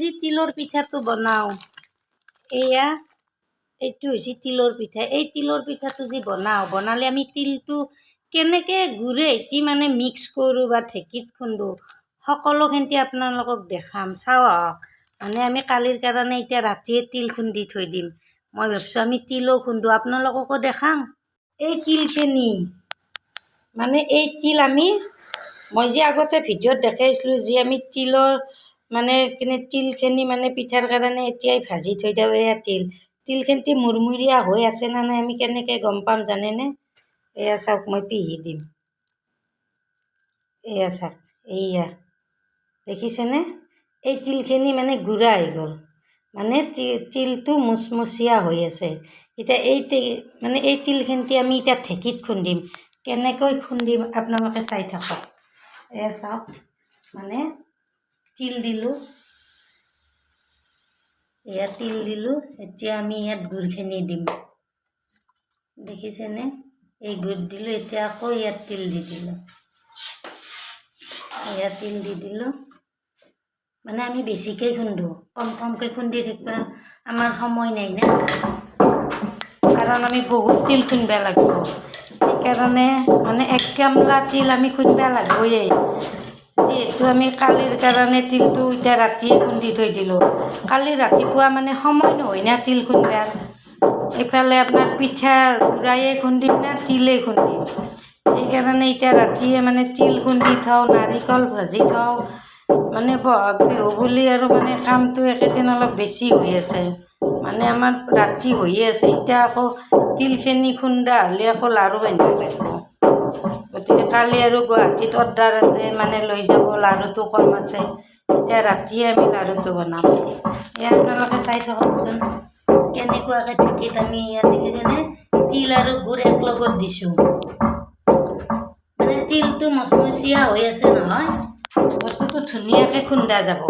যি তিলৰ পিঠাটো বনাওঁ এয়া এইটো হৈছে তিলৰ পিঠা। এই তিলৰ পিঠাটো যি বনালে আমি তিলটো কেনেকৈ গুড়ে এটি মানে মিক্স কৰোঁ বা ঢেঁকীত খুন্দো সকলোখিনি আপোনালোকক দেখাম। চাওক মানে আমি কালিৰ কাৰণে এতিয়া ৰাতিয়ে তিল খুন্দি থৈ দিম। মই ভাবিছোঁ আমি তিলো খুন্দো আপোনালোককো দেখাম। এই তিলখিনি মানে এই তিল মই যে আগতে ভিডিঅ'ত দেখাইছিলোঁ যে আমি তিলৰ মানে তিলখিনি মানে পিঠাৰ কাৰণে এতিয়াই ভাজি থৈ দিওঁ। এয়া তিলখিনি মুৰমুৰীয়া হৈ আছে নে নাই আমি কেনেকৈ গম পাম জানেনে? এয়া চাওক মই পিহি দিম। এয়া চাওক এইয়া দেখিছেনে? এই তিলখিনি মানে গুড়া হৈ গ'ল, মানে তিলটো মুচমুচীয়া হৈ আছে। এতিয়া এই তিলখিনি আমি এতিয়া ঢেঁকীত খুন্দিম। কেনেকৈ খুন্দিম আপোনালোকে চাই থাকক। এয়া চাওক মানে তিল দিলোঁ, এয়া তিল দিলোঁ। এতিয়া আমি ইয়াত গুড়খিনি দিম। দেখিছেনে? এই গুড় দিলোঁ। এতিয়া আকৌ ইয়াত তিল দি দিলোঁ। এয়া তিল দি দিলোঁ। মানে আমি বেছিকৈ খুন্দো, কমকৈ খুন্দি থাকিব আমাৰ সময় নাই না, কাৰণ আমি বহুত তিল খুন্দিব লাগিব। সেইকাৰণে মানে 1 গামলা তিল আমি খুন্দিব লাগিবয়ে। যিহেতু আমি কালিৰ কাৰণে তিলটো এতিয়া ৰাতিয়ে খুন্দি থৈ দিলোঁ। কালি ৰাতিপুৱা মানে সময় নহয় না তিল খুন্দিব। এইফালে আপোনাৰ পিঠা গুড়ায়ে খুন্দিম না তিলে খুন্দিম। সেইকাৰণে এতিয়া ৰাতিয়ে মানে তিল খুন্দি থওঁ, নাৰিকল ভাজি থওঁ। মানে বহাগ বিহু বুলি আৰু মানে কামটো একেদিন অলপ বেছি হৈ আছে, মানে আমাৰ ৰাতি হৈয়ে আছে। এতিয়া আকৌ তিলখিনি খুন্দা হ'লে আকৌ লাড়ু বান্ধিব লাগিব। গতিকে কালি আৰু গুৱাহাটীত অৰ্ডাৰ আছে, মানে লৈ যাব, লাড়ুটো কম আছে। এতিয়া ৰাতিয়ে আমি লাড়ুটো বনাম। এয়া আপোনালোকে চাই থাককচোন কেনেকুৱাকৈ ঢেঁকীত আমি ইয়াত দেখিছেনে তিল আৰু গুড় একলগত দিছোঁ। মানে তিলটো মচমচীয়া হৈ আছে নহয়, বস্তুটো ধুনীয়াকৈ খুন্দা যাব।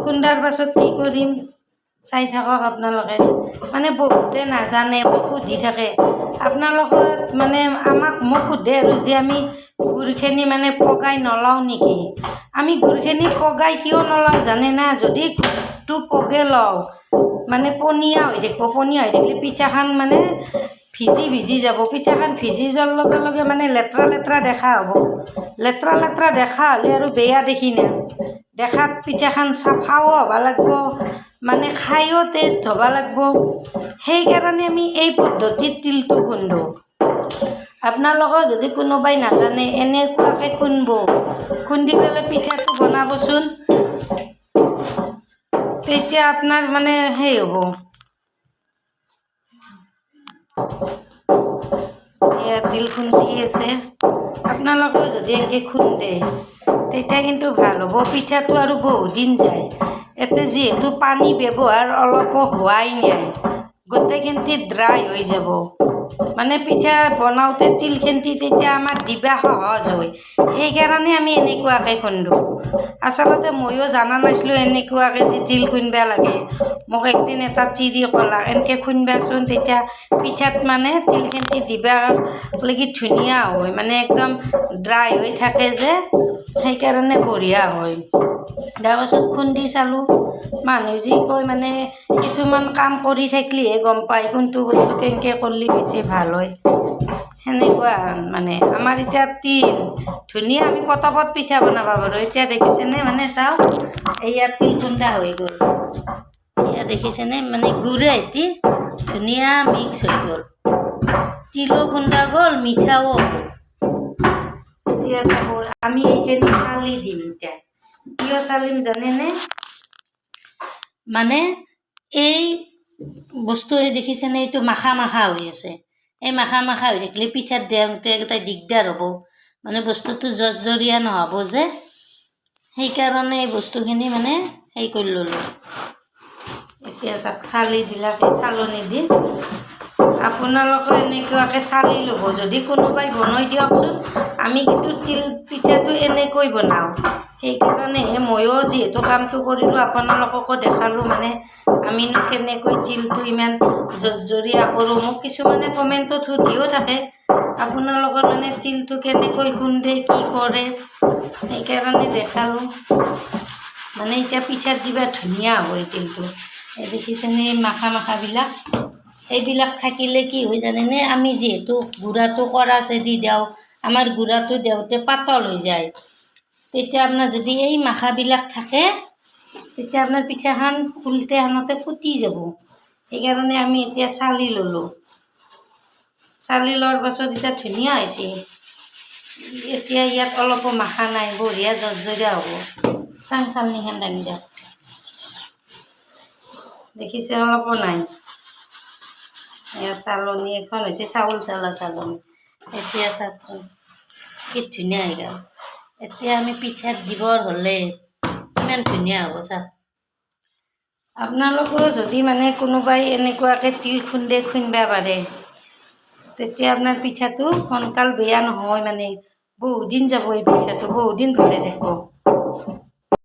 খুন্দাৰ পাছত কি কৰিম চাই থাকক আপোনালোকে। মানে বহুতে নাজানে, মোক সুধি থাকে আপোনালোকৰ মানে মোক সোধে আৰু যে আমি গুড়খিনি মানে পগাই নলওঁ নেকি? আমি গুড়খিনি পগাই কিয় নলওঁ জানে না? যদি গুড়টো পগাই লওঁ মানে পনীয়া হৈ থাকিব। পনীয়া হৈ থাকিলে পিঠাখন মানে ভিজি যাব। পিঠাখন ভিজি যোৱাৰ লগে লগে মানে লেতেৰা দেখা হ'ব। লেতেৰা দেখা হ'লে আৰু বেয়া দেখি না। দেখাত পিঠাখন চাফাও হ'ব লাগিব, মানে খায়ো টেষ্ট হ'ব লাগিব। সেইকাৰণে আমি এই পদ্ধতিত তিলটো খুন্দো। আপোনালোকৰ যদি কোনোবাই নাজানে এনেকুৱাকৈ খুন্দি পেলাই পিঠাটো বনাবচোন। তেতিয়া আপোনাৰ মানে সেই হ'ব। এয়া তিল খুন্দি আছে। আপোনালোকেও যদি এনেকৈ খুন্দে তেতিয়া কিন্তু ভাল হ'ব। পিঠাটো আৰু বহুত দিন যায়। ইয়াতে যিহেতু পানী ব্যৱহাৰ অলপো হোৱাই নাই, গোটেইখিনি ড্ৰাই হৈ যাব। মানে পিঠা বনাওঁতে তিলখিনি তেতিয়া আমাৰ দিবা সহজ হয়। সেইকাৰণে আমি এনেকুৱাকৈ খুন্দো। আচলতে ময়ো জানা নাছিলোঁ এনেকুৱাকৈ যে তিল খুন্দিব লাগে। মোক একদিন এটা তিৰি ক'লাক এনেকৈ খুন্দিবাচোন, তেতিয়া পিঠাত মানে তিলখিনি দিবা লাগি ধুনীয়া হয়, মানে একদম ড্ৰাই হৈ থাকে যে, সেইকাৰণে বঢ়িয়া হয়। তাৰপাছত খুন্দি চালোঁ। মানুহে যি কয় মানে কিছুমান কাম কৰি থাকিলেহে গম পায় কোনটো বস্তু কেনেকৈ কৰিলে বেছি ভাল হয়। সেনেকুৱা মানে আমাৰ এতিয়া তিল ধুনীয়া আমি পটাপট পিঠা বনাব পাৰোঁ। এতিয়া দেখিছেনে মানে চাওক এয়া তিল খুন্দা হৈ গ'ল। এয়া দেখিছেনে মানে গুড়ে সৈতে ধুনীয়া মিক্স হৈ গ'ল। তিলো খুন্দা গ'ল, মিঠাও হ'ল। এতিয়া চাব আমি এইখিনি চালি দিম। এতিয়া কিয় চালিম জানেনে? মানে এই বস্তু দেখিছেনে এইটো মাখা হৈ আছে। এই মাখা হৈ থাকিলে পিঠাত দিওঁতে গোটেই দিগদাৰ হ'ব, মানে বস্তুটো জৰ্জৰীয়া নহ'ব যে। সেইকাৰণে এই বস্তুখিনি মানে হেৰি কৰি ল'লোঁ। এতিয়া চাওক চালি দিলাক, চালনি দি আপোনালোকে এনেকুৱাকৈ চালি ল'ব। যদি কোনোবাই বনাই দিয়কচোন। আমি কিন্তু তিল পিঠাটো এনেকৈ বনাওঁ। সেইকাৰণেহে ময়ো যিহেতু কামটো কৰিলোঁ আপোনালোককো দেখালোঁ। মানে আমিনো কেনেকৈ তিলটো ইমান জৰ্জৰীয়া কৰোঁ। মোক কিছুমানে কমেণ্টত সুধিও থাকে আপোনালোকৰ মানে তিলটো কেনেকৈ খুন্দে, কি কৰে, সেইকাৰণে দেখালোঁ। মানে এতিয়া পিঠাত দিবা ধুনীয়া হ'ব এই তিলটো। এই দেখিছেনে এই মাখাবিলাক এইবিলাক থাকিলে কি হয় জানেনে, আমি যিহেতু গুড়াটো কৰাচেদি দিওঁ, আমাৰ গুড়াটো দেওঁতে পাতল হৈ যায়। তেতিয়া আপোনাৰ যদি এই মাখাবিলাক থাকে তেতিয়া আপোনাৰ পিঠাখন উল্টে আনতে ফুটি যাব। সেইকাৰণে আমি এতিয়া চালি ল'লোঁ। চালি লোৱাৰ পাছত এতিয়া ধুনীয়া হৈছে। এতিয়া ইয়াত অলপো মাখা নাই, বঢ়িয়া জৰ্জৰীয়া হ'ব। চালনিখন দাঙি দিয়ক, দেখিছে অলপো নাই। চালনি এখন হৈছে চাউল চালা চালনি। এতিয়া চাওকচোন কি ধুনীয়া হৈ গ'ল। এতিয়া আমি পিঠাত দিবৰ হ'লে কিমান ধুনীয়া হ'ব চাওক। আপোনালোকেও যদি মানে কোনোবাই এনেকুৱাকৈ তিল খুন্দিব পাৰে, তেতিয়া আপোনাৰ পিঠাটো সোনকাল বেয়া নহয়, মানে বহুদিন যাব এই পিঠাটো, বহুদিন ভালে থাকিব।